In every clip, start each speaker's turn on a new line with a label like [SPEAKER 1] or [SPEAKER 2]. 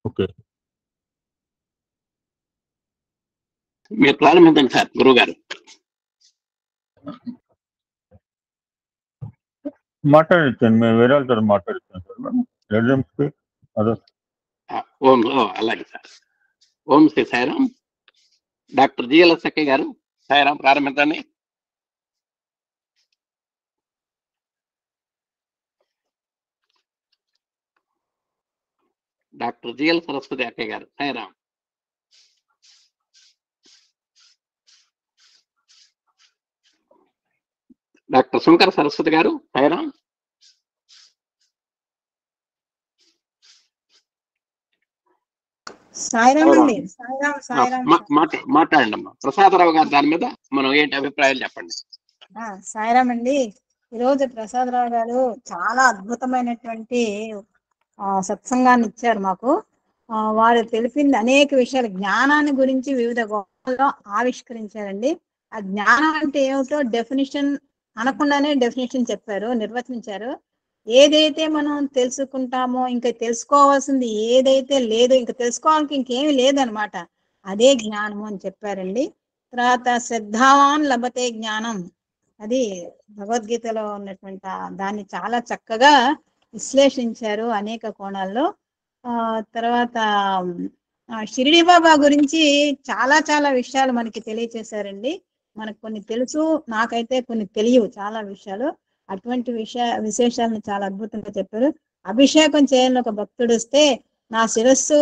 [SPEAKER 1] Okay.
[SPEAKER 2] మీరు ప్రారంభించండి sir గురువు గారు.
[SPEAKER 1] మాట్లాడించండి, మేము వేరే వాళ్ళతో మాట్లాడిస్తాం సార్. మేడం ఎగ్జామ్స్కి అదే.
[SPEAKER 2] ఓం అలాగే సార్. ఓం శ్రీ సాయిరామ్. డాక్టర్ జిఎల్ సఖి గారు సాయిరామ్ ప్రారంభించండి. డాక్టర్ జిఎల్ సరస్వతి అక్కయ్య గారు సాయిరామ్. డాక్టర్ శంకర సరస్వతి గారు సాయిరామ్. మాట్లాడండి అమ్మా. ప్రసాదరావు గారు దాని మీద మనం ఏంటి అభిప్రాయాలు చెప్పండి.
[SPEAKER 3] సాయిరామ్ అండి. ఈరోజు ప్రసాదరావు గారు చాలా అద్భుతమైనటువంటి సత్సంగాన్ని ఇచ్చారు మాకు. వారు తెలిపింది అనేక విషయాలు, జ్ఞానాన్ని గురించి వివిధ గోళాల్లో ఆవిష్కరించారండి. ఆ జ్ఞానం అంటే ఏమిటో డెఫినేషన్ అనకుండానే డెఫినేషన్ చెప్పారు, నిర్వచించారు. ఏదైతే మనం తెలుసుకుంటామో, ఇంకా తెలుసుకోవాల్సింది ఏదైతే లేదో, ఇంకా తెలుసుకోవాలని ఇంకేమీ లేదనమాట, అదే జ్ఞానము అని చెప్పారండి. తర్వాత శ్రద్ధావాన్ లభతే జ్ఞానం, అది భగవద్గీతలో ఉన్నటువంటి దాన్ని చాలా చక్కగా విశ్లేషించారు అనేక కోణాల్లో. తర్వాత షిరిడి బాబా గురించి చాలా చాలా విషయాలు మనకి తెలియచేశారండి. మనకు కొన్ని తెలుసు, నాకైతే కొన్ని తెలియవు చాలా విషయాలు. అటువంటి విశేషాలను చాలా అద్భుతంగా చెప్పారు. అభిషేకం చేయాలని ఒక భక్తుడు వస్తే నా శిరస్సు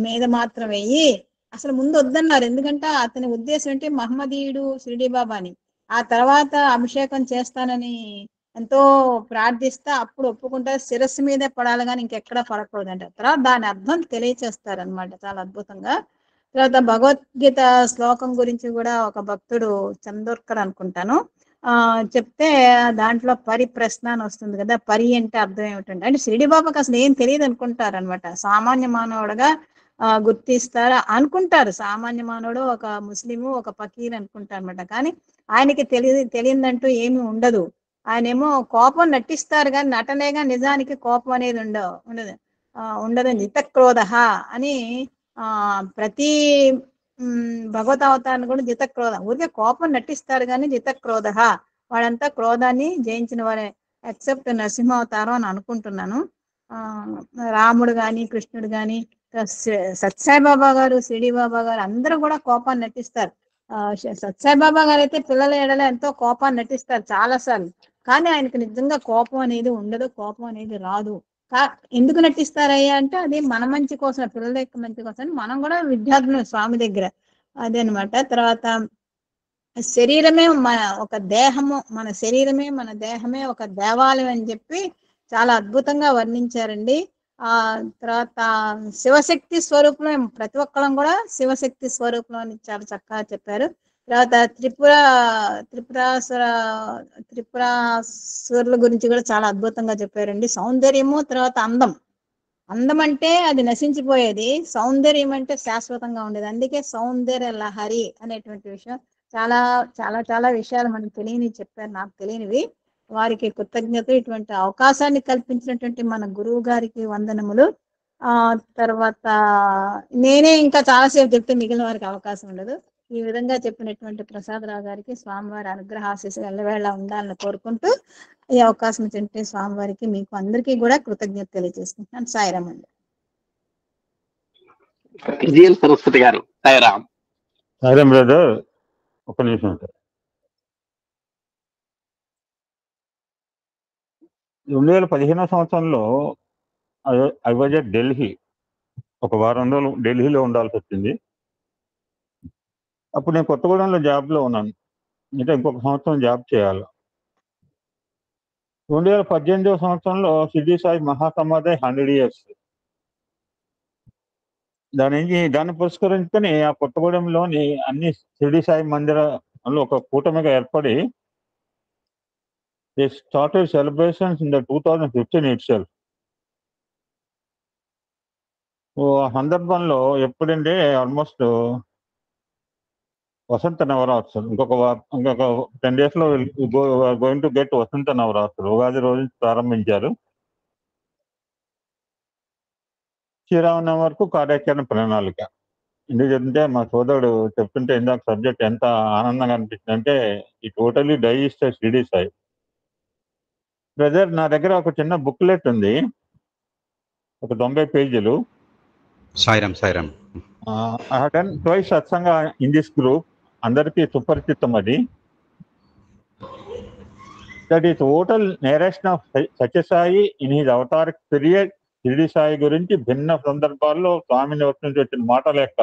[SPEAKER 3] మీద మాత్రం వెయ్యి, అసలు ముందు వద్దన్నారు. ఎందుకంటే అతని ఉద్దేశం ఏంటి, మహమ్మదీయుడు షిరిడి బాబాని. ఆ తర్వాత అభిషేకం చేస్తానని ఎంతో ప్రార్థిస్తా అప్పుడు ఒప్పుకుంటారు, శిరస్సు మీదే పడాలి కానీ ఇంకెక్కడ పడకూడదు అంటే. తర్వాత దాని అర్థం తెలియచేస్తారనమాట చాలా అద్భుతంగా. తర్వాత భగవద్గీత శ్లోకం గురించి కూడా ఒక భక్తుడు చందోర్కర్ అనుకుంటాను చెప్తే, దాంట్లో పరి ప్రశ్న అని వస్తుంది కదా, పరి అంటే అర్థం ఏమిటంటే, అంటే షిరిడి బాబాకి అసలు ఏం తెలియదు అనుకుంటారు అనమాట. సామాన్య మానవుడుగా గుర్తిస్తారా అనుకుంటారు. సామాన్య మానవుడు ఒక ముస్లిము, ఒక ఫకీర్ అనుకుంటారు అనమాట. కానీ ఆయనకి తెలియదంటూ ఏమీ ఉండదు. ఆయనేమో కోపం నటిస్తారు కానీ నటనేగా నిజానికి కోపం అనేది ఉండదని జితక్రోధ అని ప్రతి భగవత్ అవతారాన్ని కూడా జితక్రోధ, ఊరికే కోపం నటిస్తారు కానీ జితక్రోధ, వాడంతా క్రోధాన్ని జయించిన వారే, ఎక్సెప్ట్ నరసింహావతారం అని అనుకుంటున్నాను. రాముడు కానీ కృష్ణుడు కానీ సత్సాయిబాబా గారు, షిరిడి బాబా గారు అందరూ కూడా కోపాన్ని నటిస్తారు. సత్సాయిబాబా గారు అయితే పిల్లల ఎడల ఎంతో కోపాన్ని నటిస్తారు చాలాసార్లు, కానీ ఆయనకు నిజంగా కోపం అనేది ఉండదు, కోపం అనేది రాదు. ఎందుకు నటిస్తారయ్యా అంటే అది మన మంచి కోసం, పిల్లల యొక్క మంచి కోసం. మనం కూడా విద్యార్థులు స్వామి దగ్గర అదే అనమాట. తర్వాత శరీరమే ఒక దేహము, మన శరీరమే మన దేహమే ఒక దేవాలయం అని చెప్పి చాలా అద్భుతంగా వర్ణించారండి. తర్వాత శివశక్తి స్వరూపం, ప్రతి ఒక్కరం కూడా శివశక్తి స్వరూపం అని చాలా చక్కగా చెప్పారు. తర్వాత త్రిపురాసురుల గురించి కూడా చాలా అద్భుతంగా చెప్పారండి. సౌందర్యము, తర్వాత అందం అంటే అది నశించిపోయేది, సౌందర్యం అంటే శాశ్వతంగా ఉండేది. అందుకే సౌందర్య లహరి అనేటువంటి విషయం. చాలా చాలా చాలా విషయాలు మనకు తెలియని చెప్పారు, నాకు తెలియనివి. వారికి కృతజ్ఞత. ఇటువంటి అవకాశాన్ని కల్పించినటువంటి మన గురువు గారికి వందనములు. తర్వాత నేనే ఇంకా చాలాసేపు చెప్తే మిగిలిన వారికి అవకాశం ఉండదు. ఈ విధంగా చెప్పినటువంటి ప్రసాదరావు గారికి స్వామివారి అనుగ్రహాశీస్సులు ఎల్లవేళ ఉండాలని కోరుకుంటూ ఈ అవకాశం తింటే స్వామివారికి మీకు అందరికీ కూడా కృతజ్ఞత తెలియజేసుకుంటున్నాను. సాయిరామ్ అండి.
[SPEAKER 2] జిఎల్ సరస్వతి గారు సాయిరామ్.
[SPEAKER 1] సాయిరామ్ బ్రదర్, ఒక నిమిషం సార్. 2015 సంవత్సరంలో ఐ వాజ్ ఎట్ ఢిల్లీ. ఒక వారం రోజులు ఢిల్లీలో ఉండాల్సి వచ్చింది. అప్పుడు నేను కొత్తగూడెంలో జాబ్లో ఉన్నాను, అంటే ఇంకొక సంవత్సరం జాబ్ చేయాలి. 2018 సంవత్సరంలో షిరిడి సాయి మహాసమాధి 100 years. దాన్ని పురస్కరించుకొని ఆ కొత్తగూడెంలోని అన్ని షిరిడి సాయి మందిరాల్లో ఒక కూటమిగా ఏర్పడి they started celebrations in the 2015 itself. ఆ సందర్భంలో ఎప్పుడంటే ఆల్మోస్ట్ వసంత నవరాత్రులు, ఇంకొక 10 days లో గోయింగ్ టు గెట్ వసంత నవరాత్రులు. ఉగాది రోజు ప్రారంభించారు. శ్రీరామనవమి వరకు కార్యాచరణ ప్రణాళిక. ఎందుకు చెప్తుంటే మా సోదరుడు చెప్తుంటే ఇందాక సబ్జెక్ట్ ఎంత ఆనందంగా అనిపించిందంటే ఈ totally digested Shirdi Sai. Brother నా దగ్గర ఒక చిన్న బుక్లెట్ ఉంది, ఒక 90 పేజీలు.
[SPEAKER 4] Sairam Sairam.
[SPEAKER 1] I have done twice satsanga in this group. అందరికీ సుపరిచితం అది. దట్ ఈ total narration of Sathyasai in his avataric period. Shirdi Sai గురించి భిన్న సందర్భాల్లో స్వామి నోటి నుంచి వచ్చిన మాటల యొక్క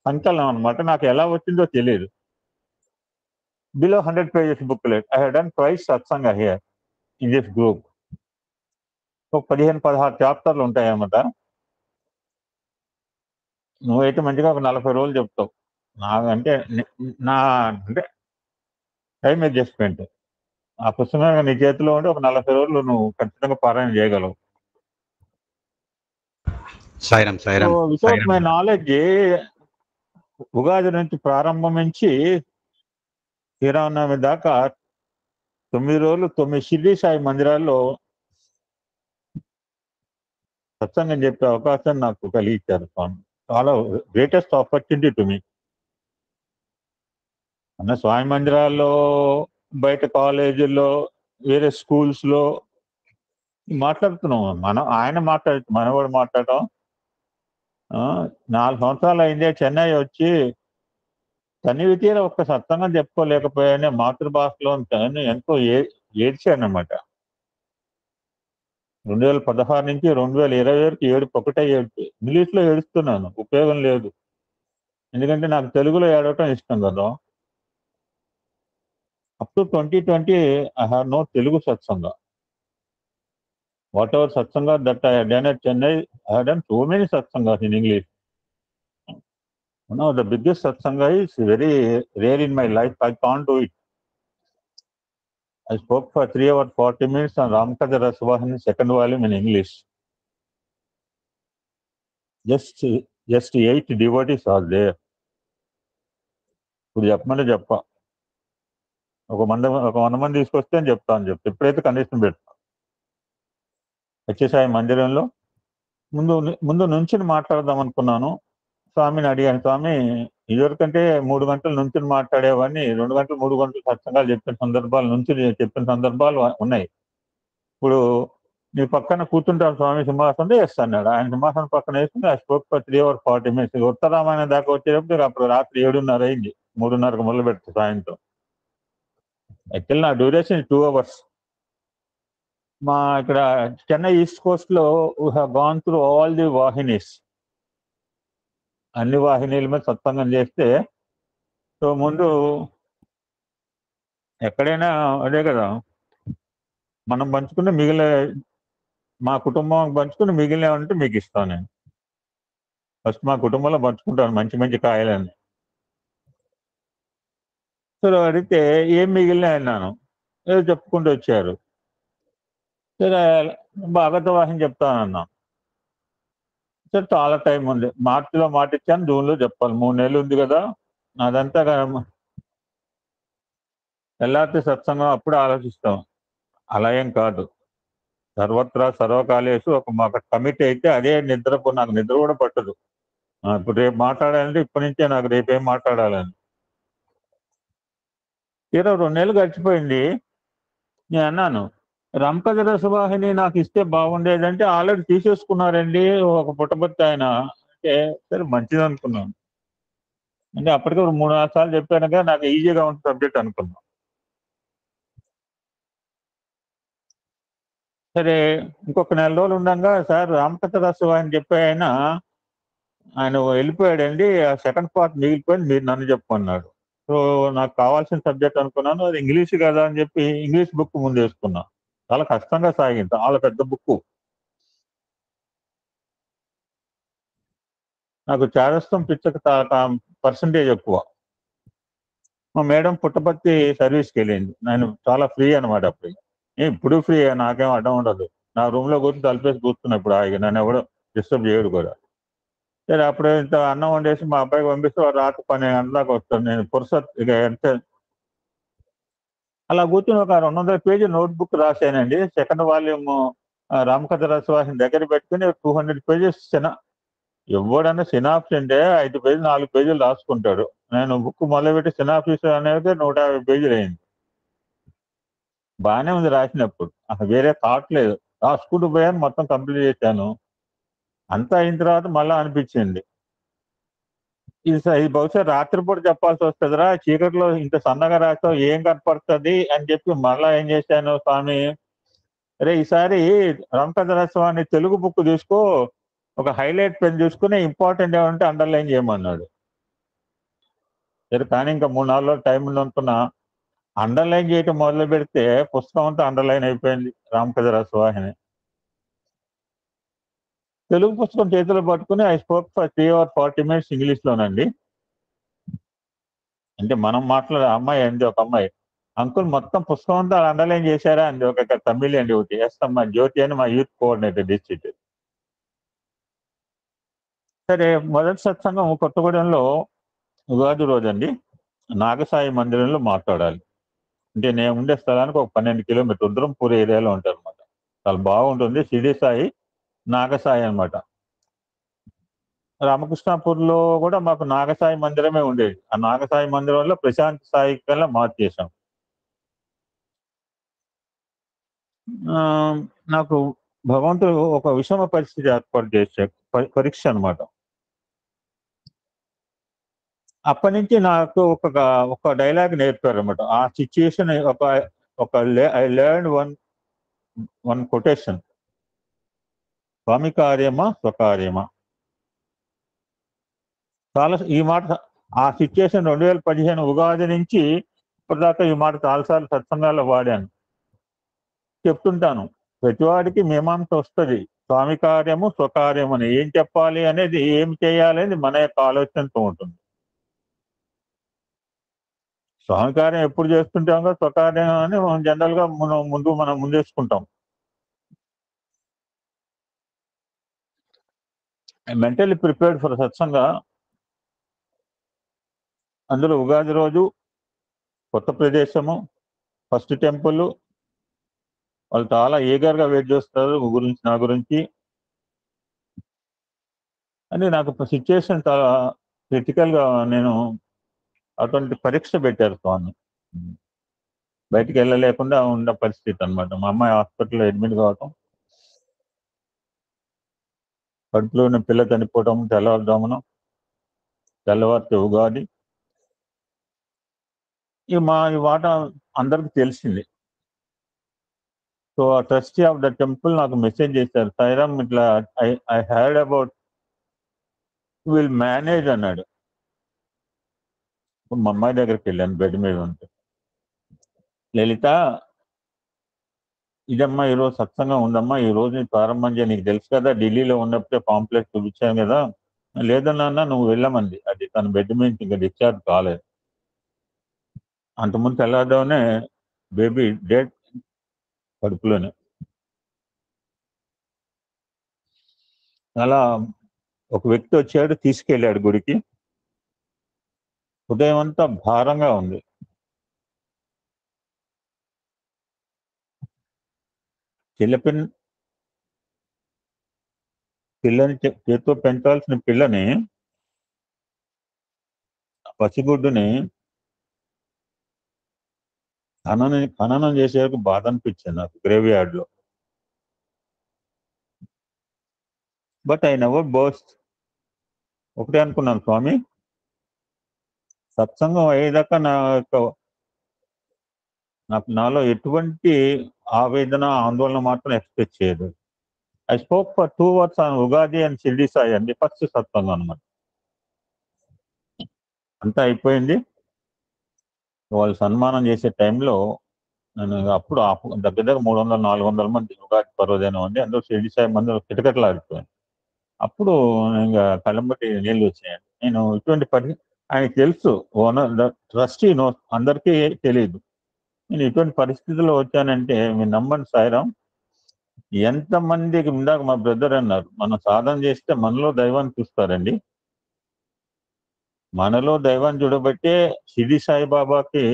[SPEAKER 1] సంకలనం అనమాట. నాకు ఎలా వచ్చిందో తెలియదు. Below 100 pages booklet. I have done twice satsanga here in this group. ఒక 15-16 చాప్టర్లు ఉంటాయి అన్నమాట. నువ్వైతే మంచిగా ఒక 40 రోజులు చెప్తావు. అంటే టైం అడ్జస్ట్మెంట్. ఆ పుస్తకం నీ చేతిలో ఉంటే ఒక 40 రోజులు నువ్వు ఖచ్చితంగా పారాయణ చేయగలవు.
[SPEAKER 4] Sairam Sairam.
[SPEAKER 1] Without my knowledge Ugadi నుంచి ప్రారంభించి శ్రీరామనవమి దాకా 9 రోజులు 9 షిరిడి సాయి మందిరాల్లో సత్సంగం చెప్పే అవకాశం నాకు కలిగించారు స్వామి. చాలా గ్రేటెస్ట్ ఆపర్చునిటీ టు మీ. అన్న స్వామి మందిరాల్లో, బయట కాలేజీల్లో, వేరే స్కూల్స్లో మాట్లాడుతున్నాం. ఆయన మనం కూడా మాట్లాడటం. 4 సంవత్సరాలు అయిందే చెన్నై వచ్చి తనివి తీర ఒక్క సత్సంగం చెప్పుకోలేకపోయానే మాతృభాషలో ఎంతో ఏడ్చానమాట. 2016 నుంచి 2020 వరకు ఏడుపు ఒకటే ఏడుపు. ఇంగ్లీష్లో ఏడుస్తున్నాను, ఉపయోగం లేదు. ఎందుకంటే నాకు తెలుగులో ఏడవటం ఇష్టం కదా. Up to 2020 I have no Telugu satsanga. Whatever satsanga that I had done at Chennai, I had done so many satsangas in English. One of the biggest satsanga is very rare in my life. I can't do it. I spoke for 3 hours 40 minutes on Ramkatha Rasvahini second volume in English. Just 8 devotees are there. ఇప్పుడు చెప్పమని ఒక 100 మంది తీసుకొస్తే అని చెప్తాను. ఎప్పుడైతే condition పెడతా. సత్యసాయి మందిరంలో ముందు నుంచి మాట్లాడదాం అనుకున్నాను. స్వామిని అడిగాను, స్వామి ఇదివరకంటే 3 గంటల నుంచి మాట్లాడేవాడిని, 2 గంటలు 3 గంటలు సత్సంగాలు చెప్పిన సందర్భాలు నుంచి చెప్పిన సందర్భాలు ఉన్నాయి. ఇప్పుడు నీ పక్కన కూర్చుంటాను స్వామి సింహాసనం వేస్తాడు. ఆయన సింహాసనం పక్కన వేసుకుని ఆ స్పోక్ ఫర్ 3 hours 40 minutes. ఉత్తరామాయణం దాకా వచ్చేటప్పుడు అప్పుడు రాత్రి 7:30 అయింది. 3:30కు మొదలు పెడితే సాయంత్రం. యాక్చువల్ నా డ్యూరేషన్ 2 hours. మా ఇక్కడ చెన్నై ఈస్ట్ కోస్ట్ లో we have gone through all the Vahinis. అన్ని వాహినీల మీద సత్సంగం చేస్తే సో ముందు ఎక్కడైనా అదే కదా, మనం పంచుకున్న మా కుటుంబం పంచుకుని మిగిలినవంటే మీకు ఇస్తాను. నేను ఫస్ట్ మా కుటుంబంలో పంచుకుంటాను మంచి మంచి కాయలని. సరే అడిగితే ఏం మిగిలినాయి అన్నాను. ఏదో చెప్పుకుంటూ వచ్చారు. సరే భాగవత వాహిని చెప్తానన్నా. సరే చాలా టైం ఉంది. మార్చిలో మాట ఇచ్చాను, జూన్లో చెప్పాలి. 3 నెలలు ఉంది కదా. అదంతా ఎల్లార్తి సత్సంగం అప్పుడు ఆలోచిస్తాం. అలా ఏం కాదు. సర్వత్రా సర్వకాలేసు మాకు కమిటీ అయితే అదే నాకు నిద్ర కూడా పట్టదు. ఇప్పుడు రేపు మాట్లాడాలంటే ఇప్పటి నుంచే నాకు రేపేం మాట్లాడాలని. 2 నెలలు గడిచిపోయింది. నేను అన్నాను, రామకథ రసవాహిని నాకు ఇస్తే బాగుండేదంటే ఆల్రెడీ తీసేసుకున్నారండి ఒక పుట్టబర్తి ఆయన అంటే. సరే మంచిది అనుకున్నాను. అంటే అప్పటికే 3-4 సార్లు చెప్పాను కదా, నాకు ఈజీగా ఉంటుంది సబ్జెక్ట్ అనుకున్నాను. సరే ఇంకొక 4 రోజులు ఉండగా సార్ రామకథ రసవాహిని చెప్పే ఆయన వెళ్ళిపోయాడండి, ఆ సెకండ్ పార్ట్ మిగిలిపోయింది, మీరు నన్ను చెప్పమన్నాడు. సో నాకు కావాల్సిన సబ్జెక్ట్ అనుకున్నాను. అది ఇంగ్లీష్ కదా అని చెప్పి ఇంగ్లీష్ బుక్ ముందు వేసుకున్నా. చాలా కష్టంగా సాగింది, చాలా పెద్ద బుక్. నాకు చారస్తం పిచ్చక పర్సంటేజ్ ఎక్కువ. మా మేడం పుట్టపర్తి సర్వీస్కి వెళ్ళింది. నేను చాలా ఫ్రీ అనమాట అప్పుడు. ఇప్పుడు ఫ్రీ, నాకేం అడ్డం ఉండదు. నా రూమ్లో కూర్చొని తలిపేసి కూర్చున్నా. ఇప్పుడు ఆగి నన్ను ఎవడో డిస్టర్బ్ చేయడు కూడా. సరే అప్పుడు ఇంత అన్నం వండేసి మా అబ్బాయికి పంపిస్తే వాడు రాత్రి 12 గంటల దాకా వస్తాడు. నేను పురుసత్ ఇక ఎంత అలా కూర్చొని ఒక 200 పేజీ నోట్బుక్ రాశానండి. సెకండ్ వాల్యూమ్ రామకథ రసవాహిని దగ్గర పెట్టుకుని 200 pages ఎవడన్నా సినాప్స్ అంటే 5 పేజీలు 4 పేజీలు రాసుకుంటాడు. నేను బుక్ మొదలుపెట్టి సినాప్సిస్ అనేది 150 పేజీలు అయింది. బాగానే ఉంది రాసినప్పుడు, అసలు వేరే థాట్ లేదు. రాసుకుంటూ పోయాను, మొత్తం కంప్లీట్ చేశాను. అంతా అయిన తర్వాత మళ్ళా అనిపించింది, ఇది బహుశా రాత్రిపూట చెప్పాల్సి వస్తుందిరా, చీకట్లో ఇంత సన్నగా రాస్తావు ఏం కనపడుతుంది అని చెప్పి మళ్ళా ఏం చేశాను, స్వామి అరే ఈసారి రామకథాస్వామి తెలుగు బుక్ తీసుకో, ఒక హైలైట్ పెన్ చూసుకుని ఇంపార్టెంట్ ఏమంటే అండర్లైన్ చేయమన్నాడు. సరే కానీ ఇంకా 3-4 రోజులు టైం ఉంది అనుకున్నా. అండర్లైన్ చేయటం మొదలు పెడితే పుస్తకం అంతా అండర్లైన్ అయిపోయింది రామకథాస్వామి. తెలుగు పుస్తకం చేతిలో పట్టుకుని I spoke for 3 or 40 minutes ఇంగ్లీష్లోనండి. అంటే మనం మాట్లాడే అమ్మాయి అండి, ఒక అమ్మాయి, అంకుల్ మొత్తం పుస్తకం అంతా అండర్లైన్ చేశారా అండి, ఒక తమిళ అండి ఒకటి వేస్తాం, జ్యోతి అని మా యూత్ కోఆర్డినేటర్ డిస్ట్రిక్ట్. సరే మొదటి సత్సంగం కొత్తగూడెంలో ఉగాది రోజు అండి, నాగసాయి మందిరంలో మాట్లాడాలి. అంటే నేను ఉండే స్థలానికి ఒక 12 కిలోమీటర్ ఉద్దరంపూర్ ఏరియాలో ఉంటారు అనమాట. చాలా బాగుంటుంది. షిరిడి సాయి, నాగసాయి అనమాట. రామకృష్ణాపూర్లో కూడా మాకు నాగసాయి మందిరమే ఉండేది. ఆ నాగసాయి మందిరంలో ప్రశాంత్ సాయి కల్లా మార్చేసాం. నాకు భగవంతుడు ఒక విషమ పరిస్థితి ఏర్పాటు చేసే పరీక్ష అనమాట. అప్పటి నుంచి నాకు ఒక డైలాగ్ నేర్పారు అనమాట. ఆ situation I learn one quotation, స్వామి కార్యమా స్వకార్యమా. చాలా ఈ మాట, ఆ సిచ్యుయేషన్ 2015 ఉగాది నుంచి ఇప్పటిదాకా ఈ మాట చాలాసార్లు సత్సంగాల్లో వాడాను, చెప్తుంటాను. ప్రతివాడికి మీమాంస వస్తుంది, స్వామి కార్యము స్వకార్యం అని ఏం చెప్పాలి అనేది, ఏం చేయాలి అనేది మన యొక్క ఆలోచనతో ఉంటుంది. స్వామి కార్యం ఎప్పుడు చేస్తుంటాం కదా, స్వకార్యం అని మనం జనరల్ గా మనం ముందేసుకుంటాం. Mentally prepared for satsanga. అందులో ఉగాది రోజు కొత్త ప్రదేశము, ఫస్ట్ టెంపుల్, వాళ్ళు చాలా ఈగర్గా వెయిట్ చేస్తారు నా గురించి అని. నాకు సిచ్యుయేషన్ చాలా క్రిటికల్ గా, నేను అటువంటి పరీక్ష పెట్టారు స్వామి. బయటికి వెళ్ళలేకుండా ఉన్న పరిస్థితి అనమాట. మా అమ్మాయి హాస్పిటల్లో అడ్మిట్ కావటం, కడుపులోని పిల్ల చనిపోవటం, తెల్లవారితే ఉగాది. ఈ మాట అందరికి తెలిసింది. సో ఆ ట్రస్టీ ఆఫ్ ద టెంపుల్ నాకు మెసేజ్ చేశారు, సాయిరామ్ ఇట్లా I heard about will manage అన్నాడు. మా అమ్మాయి దగ్గరికి వెళ్ళాను, బెడ్ మీద ఉంటే, లలిత ఇదమ్మా ఈరోజు సత్సంగం ఉందమ్మా, ఈ రోజు నీకు ప్రారంభం చేయ, నీకు తెలుసు కదా ఢిల్లీలో ఉన్నప్పుడే పాంప్లెట్ చూపించాను కదా. లేదన్నా నువ్వు వెళ్ళమంది. అది తన బెడ్ మీద ఇంకా డిశ్చార్జ్ కాలేదు. అంతకుముందు తెల్లారుదామనే బేబీ డెడ్ కడుపులోనే. అలా ఒక వ్యక్తి వచ్చాడు, తీసుకెళ్ళాడు గుడికి. ఉదయం అంతా భారంగా ఉంది. పిల్లని చేతితో పెంచాల్సిన పిల్లని, పసిగుడ్డుని ఖననం చేసేందుకు బాధ అనిపించింది నాకు గ్రేవ్ యార్డ్ లో. But I never boast. ఒకటే అనుకున్నాను, స్వామి సత్సంగం అయ్యేదాకా నాలో ఎటువంటి ఆవేదన ఆందోళన మాత్రం ఎక్స్పెక్ట్ చేయదు. I spoke for 2 words on Ugadi and Shirdi Sai అండి, ఫస్ట్ సత్సంగం అనమాట. అంతా అయిపోయింది. వాళ్ళు సన్మానం చేసే టైంలో నేను అప్పుడు దగ్గర 300-400 మంది ఉగాది పర్వదినం అండి, అందులో షిరిడి సాయి మంది కిటకిటలాడిపోయాను. అప్పుడు ఇంకా కళ్ళంబట్టి నీళ్ళు వచ్చాయండి. నేను ఇటువంటి ఆయనకి తెలుసు, ఓనర్ ట్రస్టీ నో, అందరికీ తెలియదు నేను ఇటువంటి పరిస్థితుల్లో వచ్చానంటే. మీరు నమ్మండి సాయిరామ్, ఎంతమందికి, ఇందాక మా బ్రదర్ అన్నారు, మనం సాధన చేస్తే మనలో దైవాన్ని చూస్తారండి. మనలో దైవాన్ని చూడబట్టే షిరిడి సాయిబాబాకి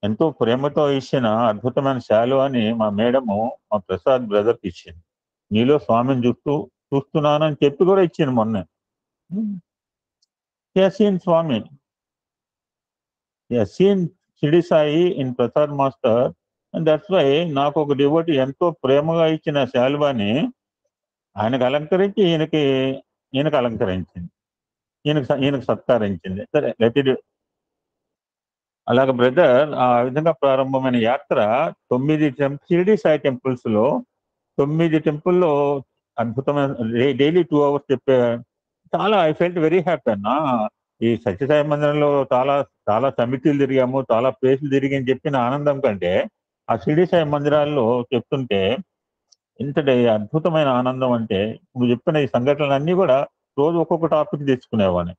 [SPEAKER 1] ఎంతో ప్రేమతో ఇచ్చిన అద్భుతమైన శాలు అని మా మేడము మా ప్రసాద్ బ్రదర్కి ఇచ్చింది. నీలో స్వామిని చూస్తున్నానని చెప్పి కూడా ఇచ్చింది మొన్న. He has seen Swami. He has seen Shirdi Sai in Prasad Master, and that's why నాకు ఒక డివోటీ ఎంతో ప్రేమగా ఇచ్చిన శాల్వాని ఆయనకు అలంకరించి ఈయనకు అలంకరించింది, ఈయనకు సత్కరించింది. సరే అలాగ బ్రదర్, ఆ విధంగా ప్రారంభమైన యాత్ర 9 షిరిడి సాయి టెంపుల్స్ లో 9 టెంపుల్లో అద్భుతమైన డైలీ 2 hours చెప్పే చాలా ఐ ఫెల్ట్ వెరీ హ్యాపీ అన్న. ఈ సత్యసాయి మందిరంలో చాలా చాలా సమితిలు తిరిగాము, చాలా ప్లేసులు తిరిగి అని చెప్పిన ఆనందం కంటే ఆ షిరిడి సాయి మందిరాల్లో చెప్తుంటే ఇంతటి అద్భుతమైన ఆనందం. అంటే నువ్వు చెప్పిన ఈ సంఘటనలన్నీ కూడా రోజు ఒక్కొక్క టాపిక్ తెచ్చుకునేవాడిని.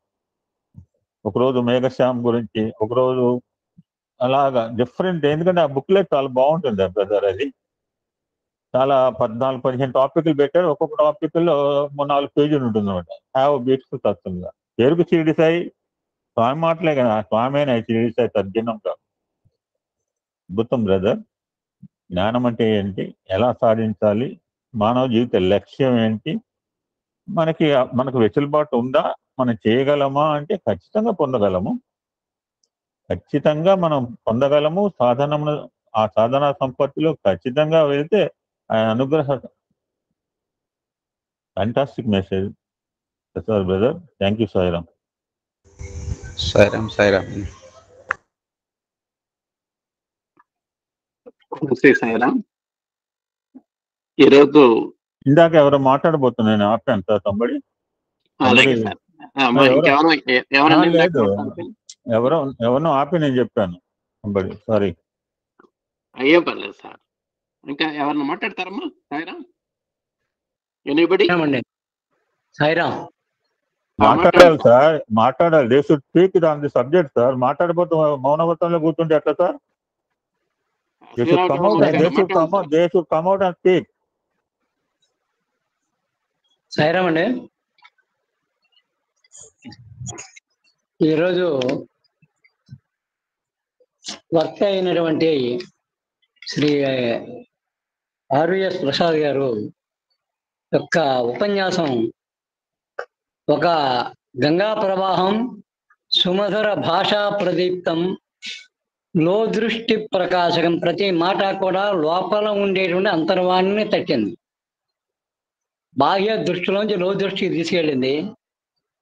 [SPEAKER 1] ఒకరోజు మేఘశ్యామ్ గురించి, ఒకరోజు అలాగా డిఫరెంట్. ఎందుకంటే ఆ బుక్లెట్ చాలా బాగుంటుంది బ్రదర్. అది చాలా 14-15 టాపిక్లు పెట్టారు. ఒక్కొక్క టాపిక్ లో 4 పేజీలు ఉంటుంది అనమాట. హ్యావ్ బ్యూటిఫుల్ తత్వంగా పేరుకు షిరిడి సాయి, స్వామి మాటలే కదా, స్వామి అయినా షిరిడి సాయి తద్దినం కాదు. అద్భుతం బ్రదర్. జ్ఞానం అంటే ఏంటి, ఎలా సాధించాలి, మానవ జీవిత లక్ష్యం ఏంటి, మనకు వెసులుబాటు ఉందా, మనం చేయగలమా అంటే ఖచ్చితంగా పొందగలము. ఖచ్చితంగా మనం పొందగలము. ఆ సాధనా సంపత్తిలో ఖచ్చితంగా వెళ్తే ఆయన అనుగ్రహ. Fantastic message brother. Thank you Sairam.
[SPEAKER 4] Sairam Sairam.
[SPEAKER 2] Shri Sairam. ఈరోజు
[SPEAKER 1] ఇందాక ఎవరో మాట్లాడబోతున్నాను, ఆపాను సార్. తమ్ముడి
[SPEAKER 2] అలాగే సార్.
[SPEAKER 1] లేదు, ఎవరినో ఆపి నేను చెప్పాను. తమ్ముడి సారీ.
[SPEAKER 2] అయ్యే పర్లేదు సార్. ఇంకా ఎవరన్నా మాట్లాడతారమ్మా? సాయిరామ్. ఎనీబడి?
[SPEAKER 5] సాయిరామ్.
[SPEAKER 1] మాట్లాడాలి సార్, మాట్లాడాలి. They should speak on the subject sir. మాట్లాడబోతు మౌనవ్రతంలో కూర్చుంటే ఎట్లా sir? They should come out and speak.
[SPEAKER 5] Sairam అండి. ఈరోజు వక్త అయినటువంటి శ్రీ ఆర్విఎస్ ప్రసాద్ గారు యొక్క ఉపన్యాసం ఒక గంగా ప్రవాహం, సుమధుర భాషా ప్రదీప్తం, లోదృష్టి ప్రకాశకం. ప్రతి మాట కూడా లోపల ఉండేటువంటి అంతర్వాణిని తట్టింది. బాహ్య దృష్టిలోంచి లోదృష్టికి తీసుకెళ్ళింది.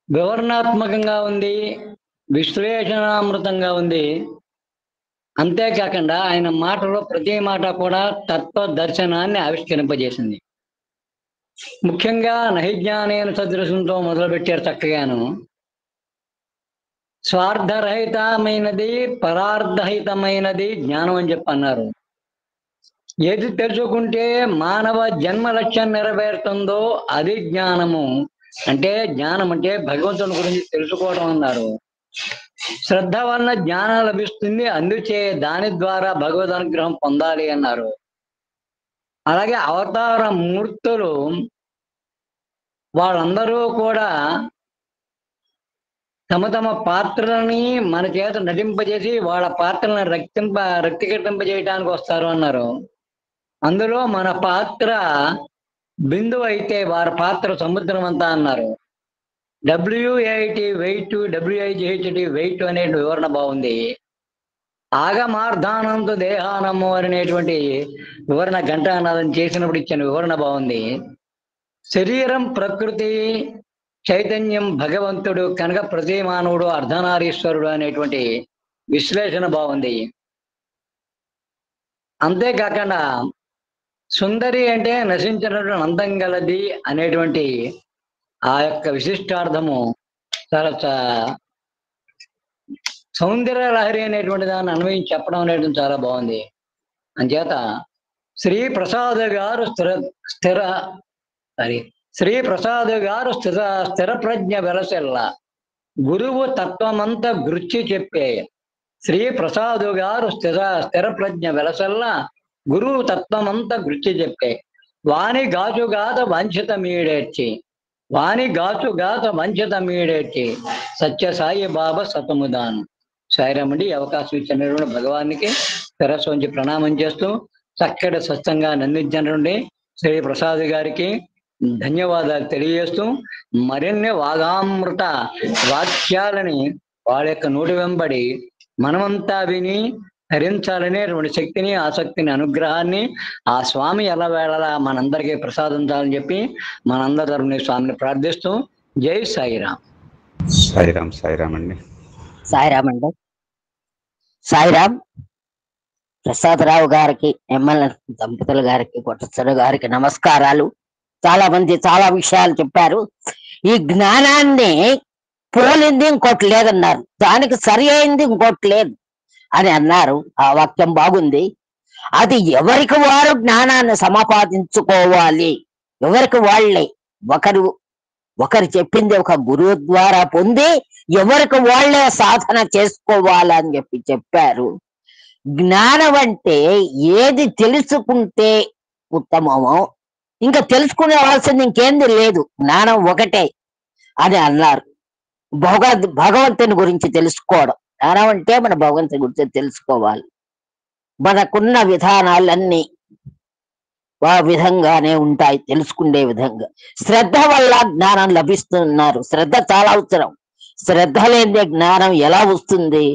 [SPEAKER 5] వివరణాత్మకంగా ఉంది, విశ్లేషణామృతంగా ఉంది. అంతేకాకుండా ఆయన మాటలో ప్రతి మాట కూడా తత్వ దర్శనాన్ని ఆవిష్కరింపజేసింది. ముఖ్యంగా నహిజ్ఞానేన సదృశంతో మొదలుపెట్టారు చక్కగాను. స్వార్థరహితమైనది, పరార్థహితమైనది జ్ఞానం అని చెప్పి అన్నారు. ఏది తెలుసుకుంటే మానవ జన్మ లక్ష్యం నెరవేరుతుందో అది జ్ఞానము. అంటే జ్ఞానం అంటే భగవంతుని గురించి తెలుసుకోవడం అన్నారు. శ్రద్ధ వలన జ్ఞానం లభిస్తుంది, అందుచే దాని ద్వారా భగవద్ అనుగ్రహం పొందాలి అన్నారు. అలాగే అవతార మూర్తులు వాళ్ళందరూ కూడా తమ తమ పాత్రలని మన చేత నటింపజేసి వాళ్ళ పాత్రలను రక్తికట్టింపజేయడానికి వస్తారు అన్నారు. అందులో మన పాత్ర బిందువు అయితే వారి పాత్ర సముద్రం అంతా అన్నారు. WAIT వెయిట్, WIGHT వెయిట్ అనే వివరణ బాగుంది. ఆగమార్ధానంతో దేహానము అనేటువంటి వివరణ ఘంటానాదం చేసినప్పుడు ఇచ్చిన వివరణ బాగుంది. శరీరం ప్రకృతి, చైతన్యం భగవంతుడు కనుక ప్రతి మానవుడు అర్ధనారీశ్వరుడు అనేటువంటి విశ్లేషణ బాగుంది. అంతేకాకుండా సుందరి అంటే నశించినటువంటి అందం గలది అనేటువంటి ఆ యొక్క విశిష్టార్థము చాలా సౌందర్య లహరి అనేటువంటి దాన్ని అన్వయించి చెప్పడం అనేటువంటి చాలా బాగుంది. అంచేత శ్రీ ప్రసాద్ గారు స్థిర ప్రజ్ఞ వెలసెల్ల గురువు తత్వమంతా గృచ్చి చెప్పే. శ్రీ ప్రసాద్ గారు స్థిర ప్రజ్ఞ వెలసెల్ల గురువు తత్వమంతా గృచ్చి చెప్పే. వాణి గాచుగాత వంచిత మీడేర్చి సత్య సాయి బాబా సతముదాను. సాయిరామండి. అవకాశం ఇచ్చినటువంటి భగవానికి శిరస్సు ప్రణామం చేస్తూ చక్కటి స్వచ్ఛంగా అందించినటువంటి శ్రీ ప్రసాద్ గారికి, ధన్యవాదాలు తెలియజేస్తూ మరిన్ని వాగామృత వాక్యాలని వాళ్ళ యొక్క నోటి వెంబడి మనమంతా విని ధరించాలనేటువంటి శక్తిని, ఆసక్తిని, అనుగ్రహాన్ని ఆ స్వామి ఎలా వేళలా మనందరికీ ప్రసాదించాలని చెప్పి మనందరి తరపున స్వామిని ప్రార్థిస్తూ జై సాయిరాం.
[SPEAKER 4] సాయిరాం సాయిరాం అండి.
[SPEAKER 6] సాయిరామ్ అండి. సాయిరామ్. ప్రసాదరావు గారికి, ఎమ్మెల్యే దంపతుల గారికి, కొట్టసరు గారికి నమస్కారాలు. చాలా మంది చాలా విషయాలు చెప్పారు. ఈ జ్ఞానాన్ని పోలింది ఇంకోటి లేదన్నారు, దానికి సరి అయింది ఇంకోటి లేదు అని అన్నారు. ఆ వాక్యం బాగుంది. అది ఎవరికి వారు జ్ఞానాన్ని సమాపాదించుకోవాలి, ఎవరికి వాళ్ళే. ఒకరు చెప్పింది ఒక గురువు ద్వారా పొంది ఎవరికి వాళ్ళే సాధన చేసుకోవాలని చెప్పారు. జ్ఞానం అంటే ఏది తెలుసుకుంటే ఉత్తమమో, ఇంకా తెలుసుకునేవాల్సింది ఇంకేంది లేదు, జ్ఞానం ఒకటే అని అన్నారు. భగవంతుని గురించి తెలుసుకోవడం జ్ఞానం అంటే మన భగవంతుని గురించి తెలుసుకోవాలి. మనకున్న విధానాలన్నీ ఆ విధంగానే ఉంటాయి, తెలుసుకునే విధంగా. శ్రద్ధ వల్ల జ్ఞానం లభిస్తున్నారు. శ్రద్ధ చాలా అవసరం. శ్రద్ధ లేని జ్ఞానం ఎలా వస్తుంది?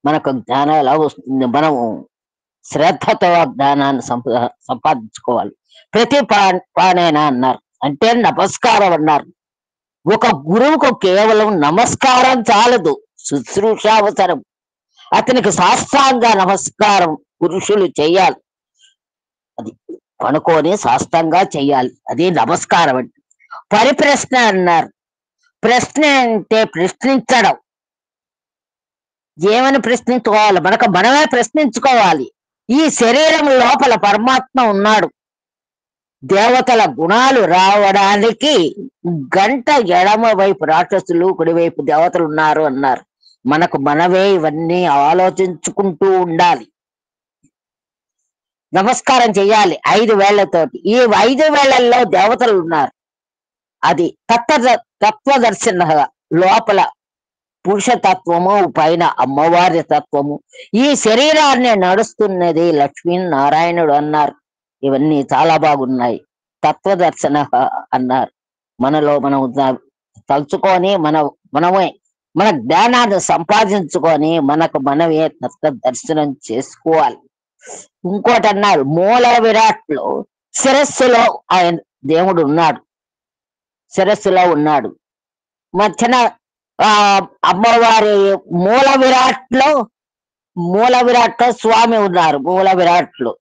[SPEAKER 6] మనకు జ్ఞానం ఎలా వస్తుంది? మనము శ్రద్ధతో ఆ జ్ఞానాన్ని సంపాదించుకోవాలి. ప్రతి పానేనా అన్నారు, అంటే నమస్కారం అన్నారు. ఒక గురువుకు కేవలం నమస్కారం చాలదు, శుశ్రూష అవసరం. అతనికి సాష్టాంగ నమస్కారం పురుషులు చెయ్యాలి. అది పనుకొని సాష్టాంగా చెయ్యాలి, అది నమస్కారం అంటే. పరిప్రశ్న అన్నారు. ప్రశ్న అంటే ప్రశ్నించడం. ఏమని ప్రశ్నించుకోవాలి? మనమే ప్రశ్నించుకోవాలి. ఈ శరీరం లోపల పరమాత్మ ఉన్నాడు. దేవతల గుణాలు రావడానికి గంట ఎడమ వైపు రాక్షసులు, కుడివైపు దేవతలు ఉన్నారు అన్నారు. మనమే ఇవన్నీ ఆలోచించుకుంటూ ఉండాలి. నమస్కారం చెయ్యాలి 5 వేళ్లతోటి. ఈ 5 వేళ్లలో దేవతలు ఉన్నారు. అది తత్వదర్శన. లోపల పురుషతత్వము, పైన అమ్మవారి తత్వము. ఈ శరీరాన్ని నడుస్తున్నది లక్ష్మీనారాయణుడు అన్నారు. ఇవన్నీ చాలా బాగున్నాయి. తత్వదర్శన అన్నారు. మనలో మనం తలుచుకొని మనమే మన జ్ఞానాన్ని సంపాదించుకొని మనమే తత్వ దర్శనం చేసుకోవాలి. ఇంకోటి అన్నారు, మూల విరాట్లో శిరస్సులో ఆయన దేవుడు ఉన్నాడు, శిరస్సులో ఉన్నాడు. మధ్యన అమ్మవారి మూల విరాట్లో స్వామి ఉన్నారు. మూల విరాట్లో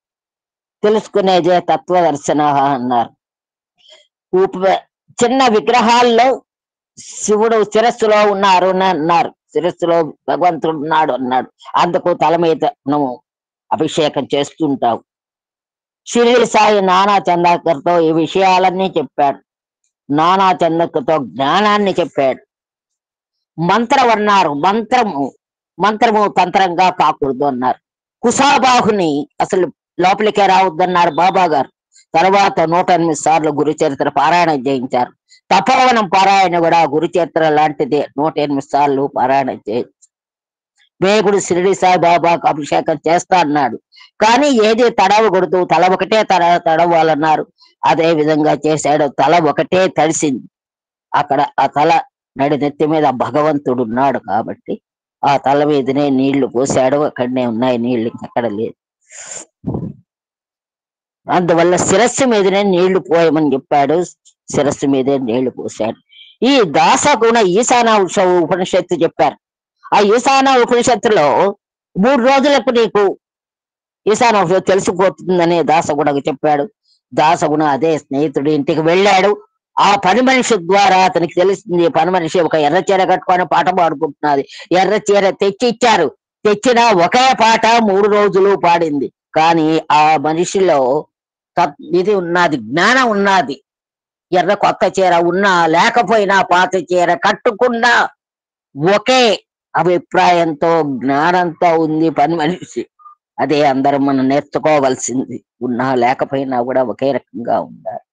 [SPEAKER 6] తెలుసుకునేదే తత్వదర్శన అన్నారు. చిన్న విగ్రహాల్లో శివుడు శిరస్సులో ఉన్నారు అన్నారు. శిరస్సులో భగవంతుడు ఉన్నాడు అన్నాడు. అందుకు తల మీద మనము అభిషేకం చేస్తుంటాం. షిరిడి సాయి నానా చంద్రకర్తో ఈ విషయాలన్నీ చెప్పాడు. నానా చంద్రకర్తో జ్ఞానాన్ని చెప్పాడు. మంత్రం అన్నారు. మంత్రము తంత్రంగా కాకూడదు అన్నారు. కుశాబాహుని అసలు లోపలికే రావద్దన్నారు బాబా గారు. తర్వాత 108 సార్లు గురు చరిత్ర పారాయణ చేయించారు. తపోవనం పారాయణ కూడా గురు చరిత్ర లాంటిదే. 108 సార్లు పారాయణ చేయించారు. వేగుడు షిరిడి సాయిబాబాకు అభిషేకం చేస్తా అన్నాడు. కానీ ఏది తడవకూడదు, తల ఒకటే తడవాలన్నారు. అదే విధంగా చేశాడు. తల ఒకటే తడిసింది. అక్కడ ఆ తల నడినెత్తి మీద భగవంతుడు ఉన్నాడు కాబట్టి ఆ తల మీదనే నీళ్లు పోసాడు. అక్కడనే ఉన్నాయి నీళ్లు, ఇంకెక్కడ లేదు. అందువల్ల శిరస్సు మీదనే నీళ్లు పోయమని చెప్పాడు. శిరస్సు మీదే నీళ్లు పోసాడు. ఈ దాసగుణ ఈశాన ఉపనిషత్తు చెప్పారు. ఆ ఈశాన ఉపనిషత్తులో 3 రోజులకు నీకు ఈశాన ఉపనిషత్తు తెలిసిపోతుందని దాసగుణకు చెప్పాడు. దాసగుణ అదే స్నేహితుడి ఇంటికి వెళ్ళాడు. ఆ పని మనిషి ద్వారా అతనికి తెలిసింది. పని మనిషి ఒక ఎర్ర చీర కట్టుకొని పాట పాడుకుంటున్నది. ఎర్ర చీర తెచ్చి ఇచ్చారు. తెచ్చిన ఒకే పాట 3 రోజులు పాడింది. కానీ ఆ మనిషిలో ఇది ఉన్నది, జ్ఞానం ఉన్నది. ఎర్ర కొత్త చీర ఉన్నా లేకపోయినా పాత చీర కట్టుకున్నా ఒకే అభిప్రాయంతో జ్ఞానంతో ఉంది పని మనిషి. అదే అందరం మనం నేర్చుకోవాల్సింది. ఉన్నా లేకపోయినా కూడా ఒకే రకంగా ఉండాలి.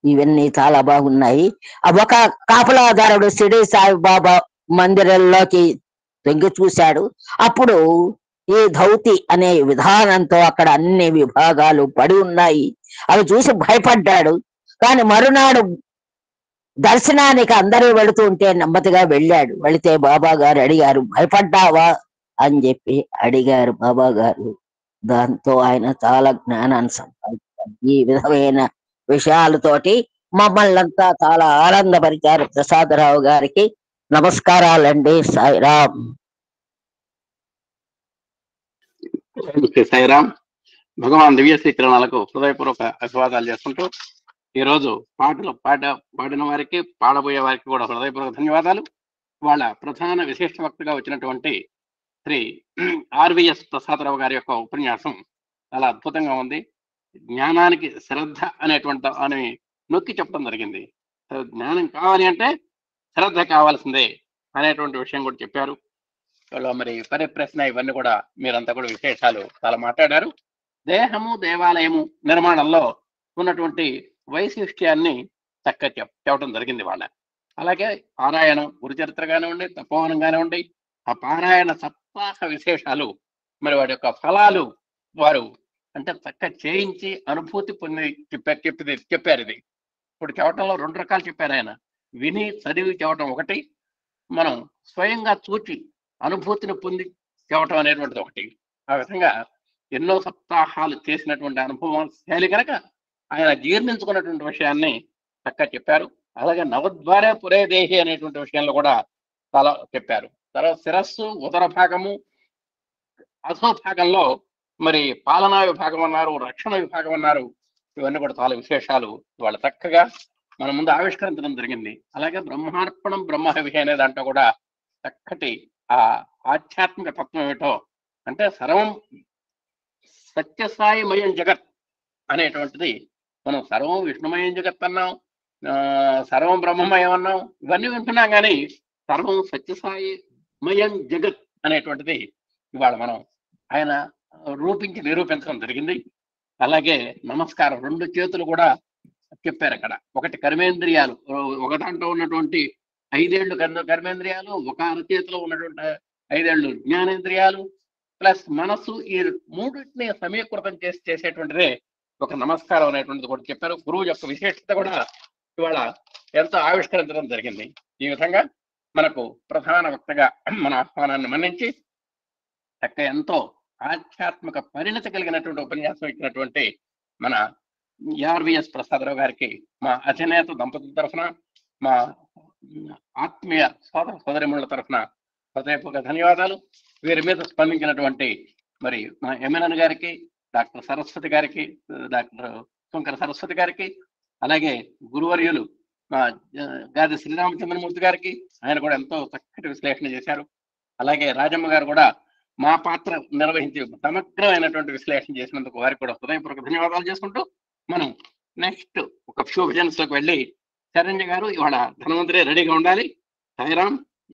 [SPEAKER 6] ఇవన్నీ చాలా బాగున్నాయి. ఒక కాపలాదారుడు షిరిడి సాయిబాబా మందిరంలోకి తొంగి చూశాడు. అప్పుడు ఈ ధౌతి అనే విధానంతో అక్కడ అన్ని విభాగాలు పడి ఉన్నాయి. అవి చూసి భయపడ్డాడు. కానీ మరునాడు దర్శనానికి అందరూ వెళుతుంటే నెమ్మదిగా వెళ్ళాడు. వెళితే బాబా గారు అడిగారు, భయపడ్డావా అని చెప్పి అడిగారు బాబా గారు. దాంతో ఆయన చాలా జ్ఞానాన్ని సంపాదించారు. ఈ విధమైన విషయాలతోటి మమ్మల్ని అంతా చాలా ఆనందపరిచారు. ప్రసాదరావు గారికి నమస్కారాలండి. సాయిరామ్.
[SPEAKER 2] సాయిరామ్. భగవాన్ దివ్య శ్రీకరణాలకు హృదయపూర్వక అభివాదాలు చేసుకుంటూ ఈరోజు పాడిన వారికి, పాడబోయే వారికి కూడా హృదయపూర్వక ధన్యవాదాలు. వాళ్ళ ప్రధాన విశిష్ట వక్తగా వచ్చినటువంటి శ్రీ ఆర్విఎస్ ప్రసాదరావు గారి యొక్క ఉపన్యాసం చాలా అద్భుతంగా ఉంది. జ్ఞానానికి శ్రద్ధ అనేటువంటి అని నొక్కి చెప్పడం జరిగింది. జ్ఞానం కావాలి అంటే శ్రద్ధ కావాల్సిందే అనేటువంటి విషయం కూడా చెప్పారు. మరి పరిప్రశ్న ఇవన్నీ కూడా మీరంతా కూడా విశేషాలు చాలా మాట్లాడారు. దేహము దేవాలయము నిర్మాణంలో ఉన్నటువంటి వైశిష్ట్యాన్ని చెప్పడం జరిగింది వాళ్ళ. అలాగే పారాయణం, గురుచరిత్ర కానివ్వండి, తపోవనం కానివ్వండి, ఆ పారాయణ సప్తాహ విశేషాలు, మరి వాటి యొక్క ఫలాలు వారు అంటే చేయించి అనుభూతి పొంది చెప్పారు. ఇది ఇప్పుడు చెప్పడంలో 2 రకాలు చెప్పారు ఆయన. విని చదివి చెప్పడం ఒకటి, మనం స్వయంగా చూచి అనుభూతిని పొంది చెప్పడం అనేటువంటిది ఒకటి. ఆ విధంగా ఎన్నో సప్తాహాలు చేసినటువంటి అనుభవం శైలి కనుక ఆయన జీర్ణించుకున్నటువంటి విషయాన్ని చక్కగా చెప్పారు. అలాగే నవద్వారే పురే దేహి అనేటువంటి విషయంలో కూడా చాలా చెప్పారు. తర్వాత శిరస్సు, ఉదర భాగము, అధో భాగంలో మరి పాలనా విభాగం అన్నారు, రక్షణ విభాగం అన్నారు. ఇవన్నీ కూడా చాలా విశేషాలు వాళ్ళు చక్కగా మన ముందు ఆవిష్కరించడం జరిగింది. అలాగే బ్రహ్మార్పణం బ్రహ్మహవి అనే దాంట్లో కూడా చక్కటి ఆ ఆధ్యాత్మిక తత్వం ఏమిటో, అంటే సర్వం సత్యసాయిమయం జగత్ అనేటువంటిది, మనం సర్వం విష్ణుమయం జగత్ అన్నాం, సర్వం బ్రహ్మమయం అన్నాం, ఇవన్నీ వింటున్నాం. కానీ సర్వం సత్యసాయిమయం జగత్ అనేటువంటిది ఇవాళ మనం ఆయన నిరూపించడం జరిగింది. అలాగే నమస్కారం, 2 చేతులు కూడా చెప్పారు అక్కడ. ఒకటి కర్మేంద్రియాలు, ఒక దాంట్లో ఉన్నటువంటి 5 ఏళ్ళు కర్మేంద్రియాలు, ఒక అరచేతిలో ఉన్నటువంటి 5 ఏళ్ళు జ్ఞానేంద్రియాలు ప్లస్ మనస్సు, ఈ 3టిని సమీకృతం చేసేటువంటిదే ఒక నమస్కారం అనేటువంటిది కూడా చెప్పారు. గురువు యొక్క విశేషత కూడా ఇవాళ ఎంతో ఆవిష్కరించడం జరిగింది. ఈ విధంగా మనకు ప్రధాన వక్తగా మన ఆహ్వానాన్ని మన్నించి ఎంతో ఆధ్యాత్మిక పరిణతి కలిగినటువంటి ఉపన్యాసం ఇచ్చినటువంటి మన ఆర్విఎస్ ప్రసాదరావు గారికి మా అధినేత దంపతుల తరఫున, మా ఆత్మీయ సోదరిమణుల తరఫున హృదయపూర్వక ధన్యవాదాలు. వీరి మీద స్పందించినటువంటి మరి మా ఎమ్మెల్యే గారికి, డాక్టర్ సరస్వతి గారికి, డాక్టర్ శంకర సరస్వతి గారికి, అలాగే గురువర్యులు మా గాది శ్రీరామచంద్రమూర్తి గారికి, ఆయన కూడా ఎంతో చక్కటి విశ్లేషణ చేశారు. అలాగే రాజమ్మ గారు కూడా మా పాత్ర నిర్వహించి సమగ్రమైనటువంటి విశ్లేషణ చేసినందుకు వారికి కూడా హృదయపూర్వక ధన్యవాదాలు చేసుకుంటూ మనం నెక్స్ట్ ఒక ఫ్యూ విజన్స్ లోకి వెళ్ళి, శరణ్య గారు ఇవాళ ధన్వంతరి రెడీగా ఉండాలి. సాయిరామ్.